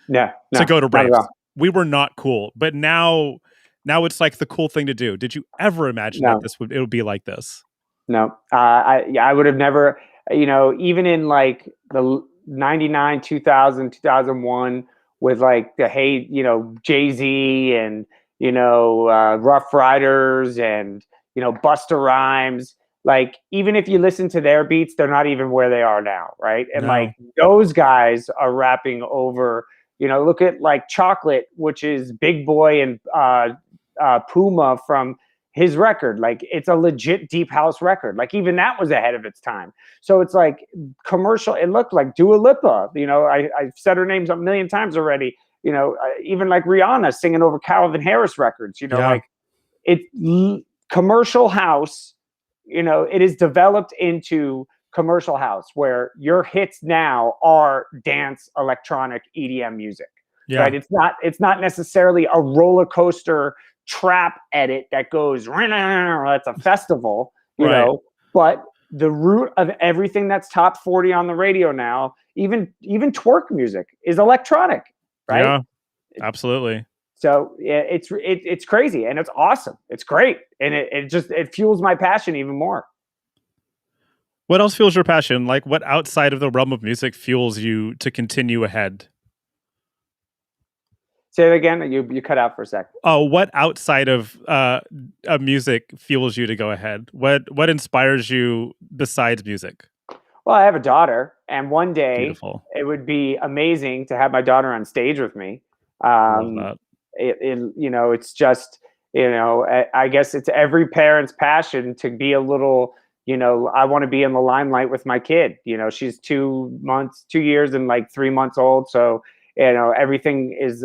No, to go to not at raves. all. We were not cool, but now it's like the cool thing to do. Did you ever imagine that it would be like this? No, I would have never, you know, even in like the 99, 2000, 2001 with like the, hey, you know, Jay-Z and, you know, Rough Riders and, you know, Busta Rhymes. Like, even if you listen to their beats, they're not even where they are now, right? And No. like those guys are rapping over, you know, look at like Chocolate, which is Big Boy and Puma from his record. Like, it's a legit deep house record. Like, even that was ahead of its time. So it's like commercial. It looked like Dua Lipa. You know, I've said her names a million times already. You know, even like Rihanna singing over Calvin Harris records. You know, Yeah. like commercial house. You know, it is developed into commercial house where your hits now are dance, electronic, EDM music. Yeah. Right? It's not necessarily a roller coaster trap edit that goes, that's a festival, you Right. know, but the root of everything that's top 40 on the radio now, even twerk music, is electronic, right? Yeah, absolutely. So yeah, it's crazy and it's awesome. It's great, and it fuels my passion even more. What else fuels your passion? Like, what outside of the realm of music fuels you to continue ahead? Say it again. You cut out for a sec. Oh, what outside of music fuels you to go ahead? What inspires you besides music? Well, I have a daughter, and one day Beautiful. it would be amazing to have my daughter on stage with me. Love Um, that. it's just, I guess it's every parent's passion to be a little, I want to be in the limelight with my kid. She's 2 months, 2 years, and like 3 months old. So, everything is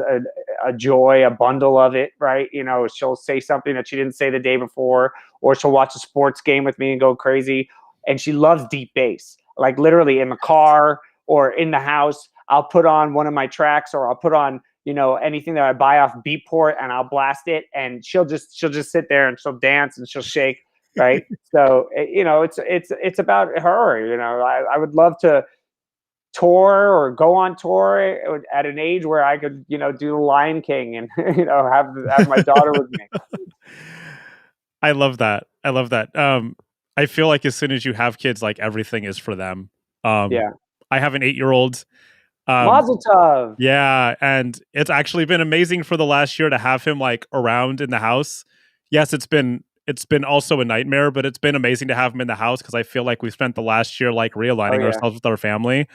a joy, a bundle of it, right? She'll say something that she didn't say the day before, or she'll watch a sports game with me and go crazy. And she loves deep bass, like literally in the car or in the house. I'll put on one of my tracks, or I'll put on, anything that I buy off Beatport, and I'll blast it, and she'll just sit there and she'll dance and she'll shake, right? So it's about her. I would love to tour or go on tour at an age where I could, do the Lion King and have my daughter with me. I love that. I love that. I feel like as soon as you have kids, like everything is for them. Um, Yeah, I have an 8-year-old. Um, Mazel Tov. yeah, and it's actually been amazing for the last year to have him like around in the house. Yes, it's been also a nightmare, but it's been amazing to have him in the house because I feel like we spent the last year like Oh realigning yeah. ourselves with our family.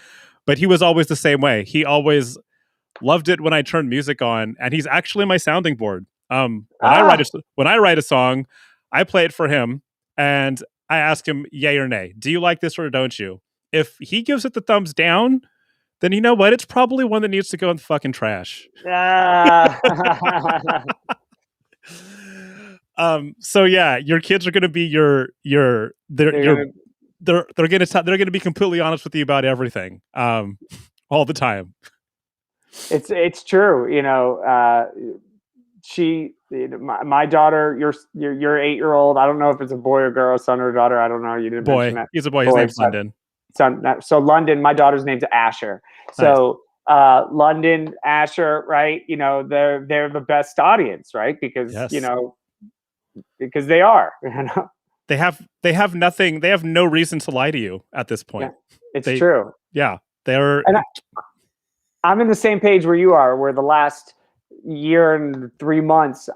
But he was always the same way. He always loved it when I turned music on, and he's actually my sounding board. Ah, When I write a song, I play it for him, and I ask him yay or nay. Do you like this or don't you? If he gives it the thumbs down, then you know what? It's probably one that needs to go in the fucking trash. ah. So yeah, your kids are going to be your they're They're your gonna. they're going to be completely honest with you about everything. All the time. It's true. My daughter, your 8-year-old. I don't know if it's a boy or girl, son or daughter. I don't know. You didn't mention Boy, that. he's a boy. His Boy, name's London. son. So London. My daughter's name's Asher. Nice. So London, Asher, right? They're the best audience, right? Yes. Because they are. They have nothing. They have no reason to lie to you at this Yeah, point. it's They true. yeah. They're And I'm in the same page where you are, where the last year and 3 months,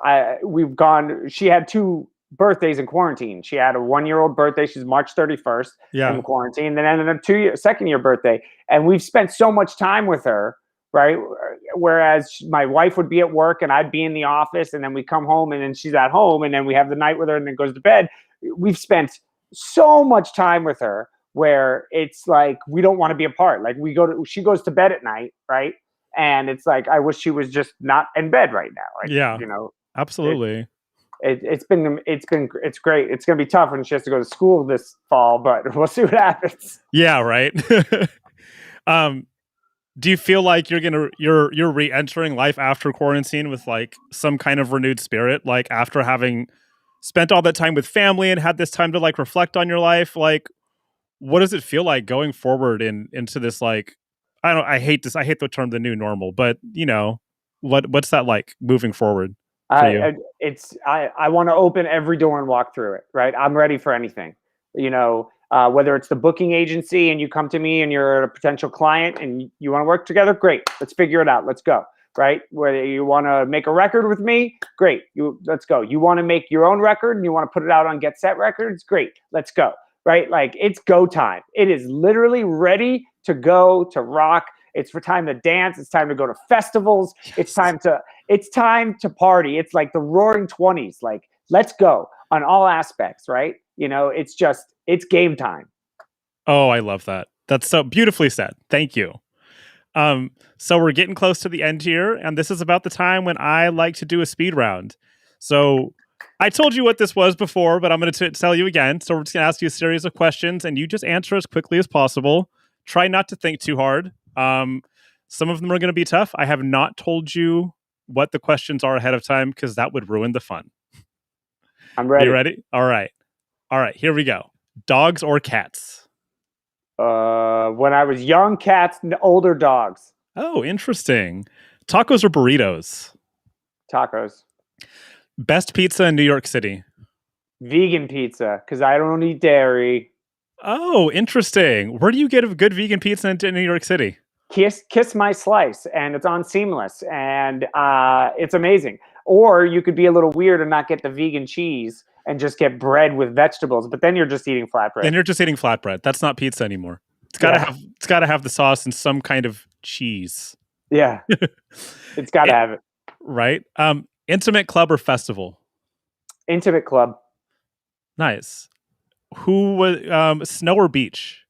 we've gone. She had two birthdays in quarantine. She had a 1-year-old birthday. She's March 31st in yeah. quarantine. Then a second year birthday, and we've spent so much time with her. Right. Whereas my wife would be at work and I'd be in the office, and then we come home and then she's at home, and then we have the night with her and then goes to bed. We've spent so much time with her where it's like we don't want to be apart. Like she goes to bed at night, right? And it's like I wish she was just not in bed right now. Like Yeah. it, Absolutely. it's great. It's gonna be tough when she has to go to school this fall, but we'll see what happens. Yeah, right. um do you feel like you're re-entering life after quarantine with like some kind of renewed spirit, like after having spent all that time with family and had this time to like reflect on your life? Like what does it feel like going forward into this, like I hate the term the new normal, but what's that like moving forward for you? I want to open every door and walk through it. Right, I'm ready for anything. Whether it's the booking agency and you come to me and you're a potential client and you want to work together, great. Let's figure it out. Let's go. Right, whether you want to make a record with me, great. Let's go. You want to make your own record and you want to put it out on Get Set Records, great. Let's go. Right, like it's go time. It is literally ready to go to rock. It's for time to dance. It's time to go to festivals. It's Yes. time to party. It's like the roaring 20s. Like, let's go on all aspects, right? It's game time. Oh, I love that. That's so beautifully said. Thank you. So we're getting close to the end here, and this is about the time when I like to do a speed round. So I told you what this was before, but I'm going to tell you again. So we're just going to ask you a series of questions, and you just answer as quickly as possible. Try not to think too hard. Some of them are going to be tough. I have not told you what the questions are ahead of time because that would ruin the fun. I'm Are you ready. ready? All right. All right. Here we go. Dogs or cats? When I was young, cats, older dogs. Oh, interesting. Tacos or burritos? Tacos. Best pizza in New York City. Vegan pizza, because I don't eat dairy. Oh, interesting. Where do you get a good vegan pizza in New York City? Kiss My Slice, and it's on Seamless, and it's amazing. Or you could be a little weird and not get the vegan cheese and just get bread with vegetables, but then you're just eating flatbread. Then you're just eating flatbread. That's not pizza anymore. It's gotta have the sauce and some kind of cheese. Yeah. It's gotta have it. Right? Intimate club or festival? Intimate club. Nice. Who was snow or beach?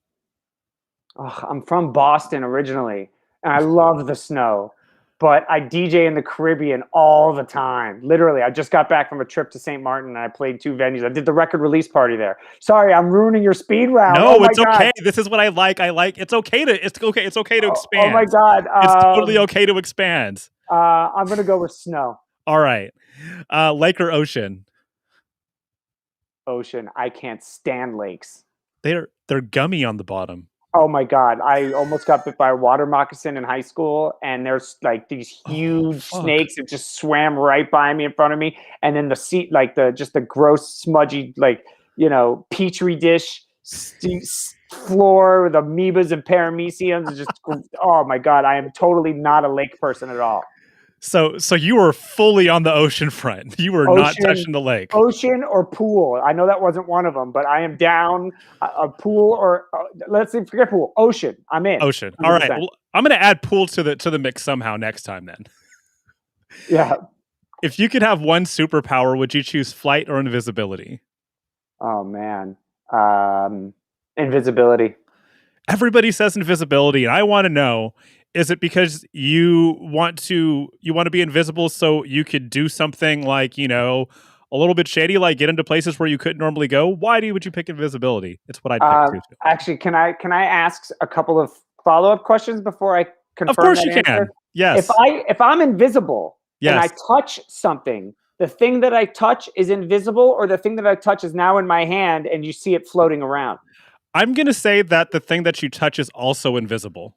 Oh, I'm from Boston originally, and I love the snow, but I DJ in the Caribbean all the time. Literally, I just got back from a trip to St. Martin, and I played 2 venues. I did the record release party there. Sorry, I'm ruining your speed round. No, it's okay. This is what I like. It's okay to expand. Oh my God. It's totally okay to expand. I'm gonna go with snow. All right. Lake or ocean? Ocean. I can't stand lakes. They're gummy on the bottom. Oh my God. I almost got bit by a water moccasin in high school, and there's like these huge snakes that just swam right by me in front of me. And then the seat, like just the gross, smudgy, like, petri dish floor with amoebas and parameciums. Just, oh my God. I am totally not a lake person at all. So you were fully on the ocean front. You were not touching the lake. Ocean or pool. I know that wasn't one of them, but I am down a pool or let's say forget pool. Ocean. I'm in. Ocean. 100%. All right. Well, I'm going to add pool to the mix somehow next time then. Yeah. If you could have one superpower, would you choose flight or invisibility? Oh man. Invisibility. Everybody says invisibility, and I want to know, is it because you want to be invisible so you could do something like, a little bit shady, like get into places where you couldn't normally go? Why would you pick invisibility? It's what I'd pick too. Actually, can I ask a couple of follow-up questions before I confirm? Of course you answer? Can. Yes. If I'm invisible and I touch something, the thing that I touch is invisible, or the thing that I touch is now in my hand and you see it floating around? I'm going to say that the thing that you touch is also invisible.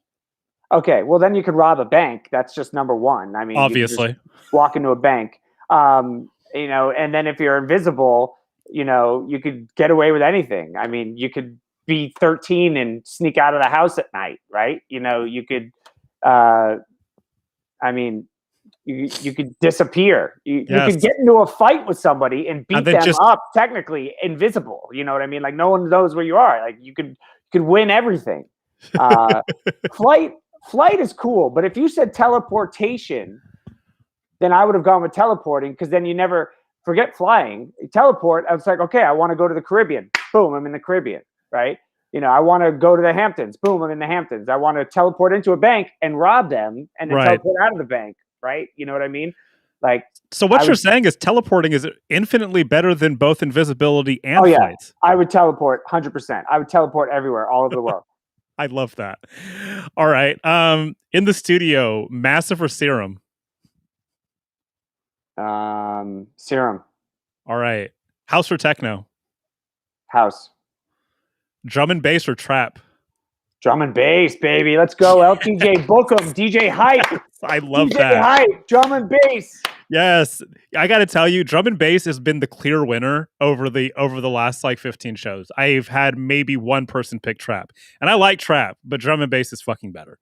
Okay, well then you could rob a bank. That's just number one. I mean, obviously, you just walk into a bank, and then if you're invisible, you could get away with anything. I mean, you could be 13 and sneak out of the house at night, right? You could, you could disappear. You could get into a fight with somebody and beat them up, technically invisible. You know what I mean? Like no one knows where you are. Like you could win everything. Flight is cool, but if you said teleportation, then I would have gone with teleporting, because then you never forget flying. Teleport, I was like, okay, I want to go to the Caribbean. Boom, I'm in the Caribbean, right? I want to go to the Hamptons. Boom, I'm in the Hamptons. I want to teleport into a bank and rob them and then teleport out of the bank, right? You know what I mean? Like, so what you're saying is teleporting is infinitely better than both invisibility and flight. I would teleport 100%. I would teleport everywhere, all over the world. I love that. All right. In the studio, Massive or Serum? Serum. All right. House or techno? House. Drum and bass or trap? Drum and bass, baby. Let's go. LTJ Bookham, DJ Hype. I love DJ that. Hype, drum and bass. Yes. I got to tell you, drum and bass has been the clear winner over the last 15 shows. I've had maybe one person pick trap. And I like trap, but drum and bass is fucking better.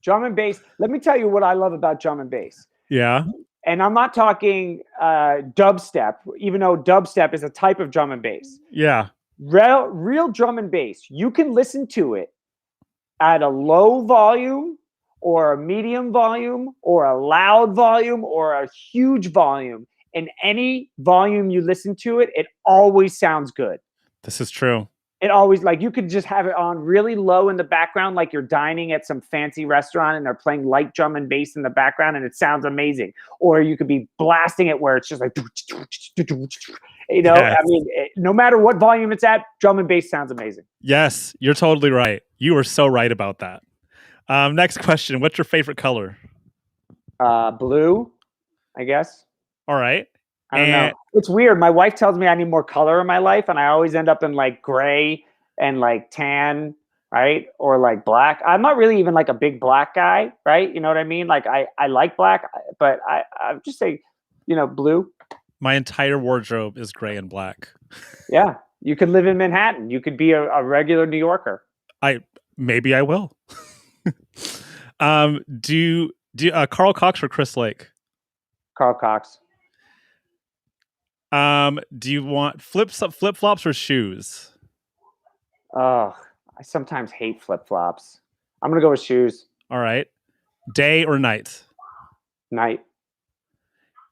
Drum and bass. Let me tell you what I love about drum and bass. Yeah. And I'm not talking dubstep, even though dubstep is a type of drum and bass. Yeah. Real drum and bass. You can listen to it at a low volume or a medium volume or a loud volume or a huge volume. In any volume you listen to it, it always sounds good. This is true. It always, like, you could just have it on really low in the background, like you're dining at some fancy restaurant and they're playing light drum and bass in the background and it sounds amazing. Or you could be blasting it where it's just like, I mean, no matter what volume it's at, drum and bass sounds amazing. Yes, you're totally right. You are so right about that. Next question. What's your favorite color? Blue, I guess. All right. I don't know. It's weird. My wife tells me I need more color in my life, and I always end up in like gray and like tan, right? Or like black. I'm not really even like a big black guy, right? You know what I mean? Like I like black, but I just say blue. My entire wardrobe is gray and black. Yeah, you could live in Manhattan. You could be a regular New Yorker. Maybe I will. Do Carl Cox or Chris Lake? Carl Cox. Do you want flip flops or shoes? Oh, I sometimes hate flip flops. I'm gonna go with shoes. All right. Day or night? Night.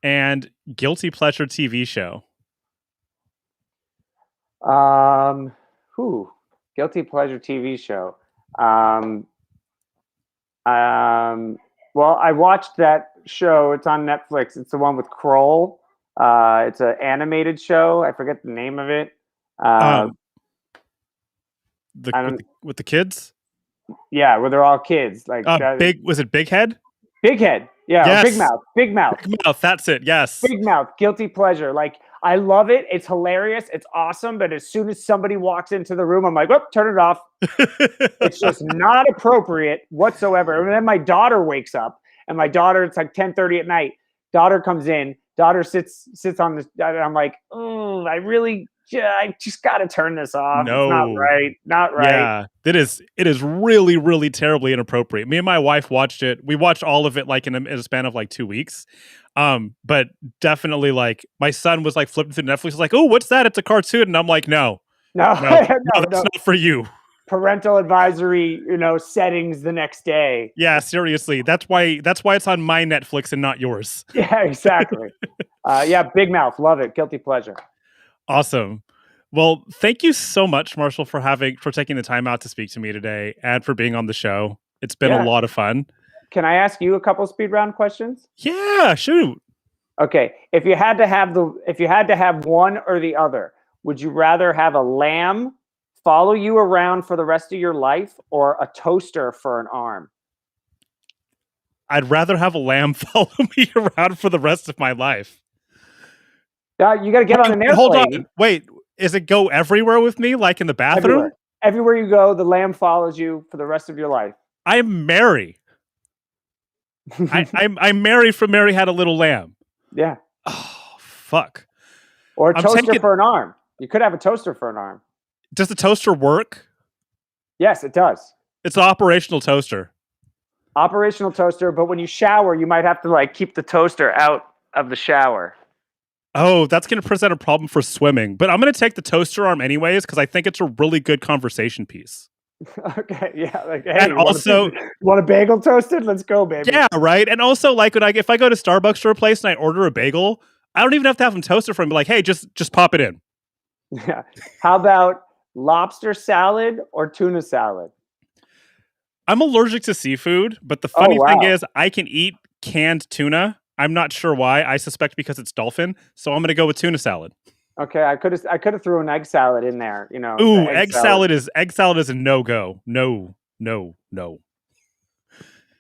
And guilty pleasure TV show? Guilty pleasure TV show. Well, I watched that show. It's on Netflix. It's the one with Kroll. It's an animated show. I forget the name of it. With the kids? Yeah, where they're all kids. Like was it Big Head? Big Head. Yeah, yes. Big Mouth. Big Mouth, that's it. Yes. Big Mouth, guilty pleasure. Like, I love it. It's hilarious. It's awesome. But as soon as somebody walks into the room, I'm like, oh, turn it off. It's just not appropriate whatsoever. And then my daughter wakes up, and my daughter, it's like 10:30 at night. Daughter comes in. Daughter sits on the, and I'm like, oh, I just got to turn this off. No. It's not right. Not right. Yeah, it is really, really terribly inappropriate. Me and my wife watched it. We watched all of it like in a span of like 2 weeks. But definitely, like, my son was like flipping through Netflix. He's like, oh, what's that? It's a cartoon. And I'm like, no, that's not for you. Parental advisory, settings the next day. Yeah, seriously. That's why it's on my Netflix and not yours. Yeah, exactly. Big Mouth. Love it. Guilty pleasure. Awesome. Well, thank you so much, Marshall, for taking the time out to speak to me today and for being on the show. It's been a lot of fun. Can I ask you a couple speed round questions? Yeah, shoot. Okay. If you had to have one or the other, would you rather have a lamb follow you around for the rest of your life or a toaster for an arm? I'd rather have a lamb follow me around for the rest of my life. You got to get on an airplane. Hold on. Wait, is it go everywhere with me, like in the bathroom? Everywhere you go, the lamb follows you for the rest of your life. I'm Mary. I'm Mary from Mary Had a Little Lamb. Yeah. Oh, fuck. Or a toaster for an arm. You could have a toaster for an arm. Does the toaster work? Yes, it does. It's an operational toaster. Operational toaster, but when you shower, you might have to like keep the toaster out of the shower. Oh, that's going to present a problem for swimming. But I'm going to take the toaster arm anyways because I think it's a really good conversation piece. Okay, yeah. Like, hey, and also, want a bagel toasted? Let's go, baby. Yeah, right. And also, like, if I go to Starbucks or a place and I order a bagel, I don't even have to have them toasted for me. Like, hey, just pop it in. Yeah. How about lobster salad or tuna salad? I'm allergic to seafood, but the funny thing is I can eat canned tuna. I'm not sure why. I suspect because it's dolphin. So I'm going to go with tuna salad. Okay, I could have threw an egg salad in there. Ooh, egg salad is a no-go. No.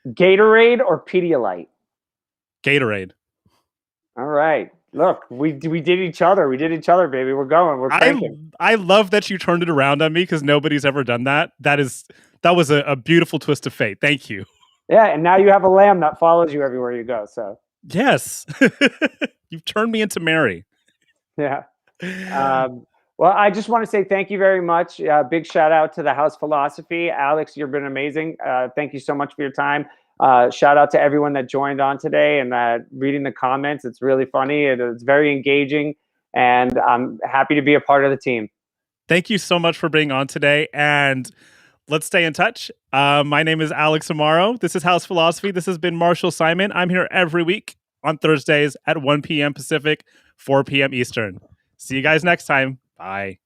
Gatorade or Pedialyte? Gatorade. All right. Look, we did each other. We did each other, baby. We're going. We're cranking. I love that you turned it around on me because nobody's ever done that. That was a beautiful twist of fate. Thank you. Yeah, and now you have a lamb that follows you everywhere you go. So yes, you've turned me into Mary. Yeah. Well, I just want to say thank you very much. Big shout out to the House Philosophy. Alex, you've been amazing. Thank you so much for your time. Shout out to everyone that joined on today and reading the comments. It's really funny. It's very engaging, and I'm happy to be a part of the team. Thank you so much for being on today, and let's stay in touch. My name is Alex Amaro. This is House Philosophy. This has been Marshall Simon. I'm here every week on Thursdays at 1 p.m. Pacific, 4 p.m. Eastern. See you guys next time. Bye.